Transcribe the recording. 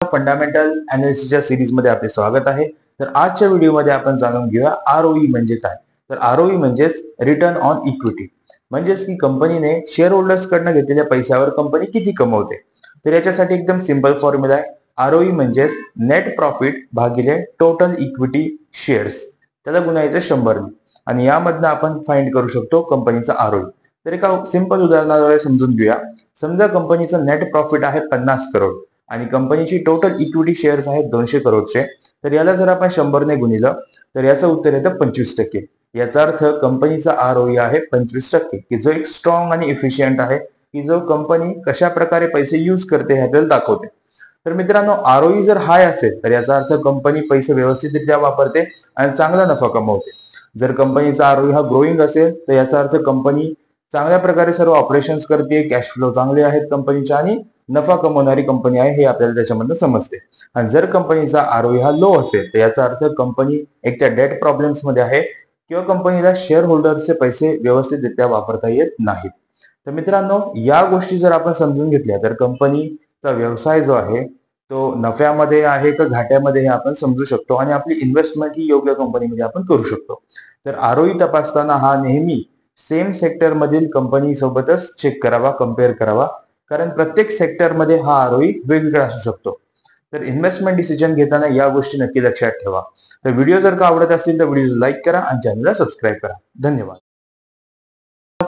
Fundamental अनालिसिसच्या series मध्ये आपले स्वागत आहे। तर आजच्या व्हिडिओमध्ये आपण जाणून घेऊया आरओई म्हणजे काय। तर आरओई म्हणजेच रिटर्न ऑन इक्विटी, म्हणजेच की कंपनीने शेअर होल्डर्स कडनं घेतलेल्या पैशावर कंपनी किती कमवते। तर याच्यासाठी एकदम सिंपल फॉर्म्युला आहे। आरओई म्हणजेच नेट प्रॉफिट भागिले टोटल इक्विटी शेअर्स, त्याला गुणायचं 100 ने, आणि यामधनं आपण फाइंड करू शकतो कंपनीचा आरओई। तर एका सिंपल उदाहरणाद्वारे समजून घेऊया। समजा कंपनीचं नेट प्रॉफिट आहे 50 करोड आणि कंपनीची टोटल इक्विटी शेअर्स आहेत 200 करोडचे। तर याला जर आपण 100 ने गुणिलं तर याचं उत्तर येतं 25%। याचा अर्थ कंपनीचा आरओई आहे 25%, की जो एक स्ट्रॉंग आणि इफिशियंट आहे, की जो कंपनी कशा प्रकारे पैसे यूज करते हे आपल्याला दाखवते। तर मित्रांनो, आरओई जर हाय असेल तर याचा अर्थ कंपनी पैसे व्यवस्थितरित्या वापरते आणि चांगला नफा कमवते। जर कंपनीचा आरओई हा ग्रोइंग असेल तर याचा अर्थ कंपनी चांगल्या प्रकारे सर्व ऑपरेशन्स करते, कॅश फ्लो चांगले आहेत कंपनीचे आणि नफा कमवणारी कंपनी आहे हे आपल्याला त्याच्यामधून समजते। आणि जर कंपनीचा आरओई हा लो असेल तर याचा अर्थ कंपनी एक त्या डेट प्रॉब्लेम्स मध्ये आहे किंवा कंपनीला शेअर होल्डर्सचे पैसे व्यवस्थितरित्या वापरता येत नाहीत। तर मित्रांनो, या गोष्टी जर आपण समजून घेतल्या तर कंपनीचा व्यवसाय जो आहे तो नफ्यामध्ये आहे का घाट्यामध्ये हे आपण समजू शकतो आणि आपली इन्व्हेस्टमेंट ही योग्य कंपनीमध्ये आपण करू शकतो। तर आरओई तपासताना हा नेहमी सेम सेक्टर मधील कंपनी सोबतच चेक करावा, कम्पेअर करावा, कारण प्रत्येक सेक्टरमध्ये हा आरओई वेगवेगळा असू शकतो। तर इन्व्हेस्टमेंट डिसिजन घेताना या गोष्टी नक्की लक्षात ठेवा। तर व्हिडिओ जर का आवडत असेल तर व्हिडिओ लाईक करा आणि चॅनलला सबस्क्राईब करा। धन्यवाद।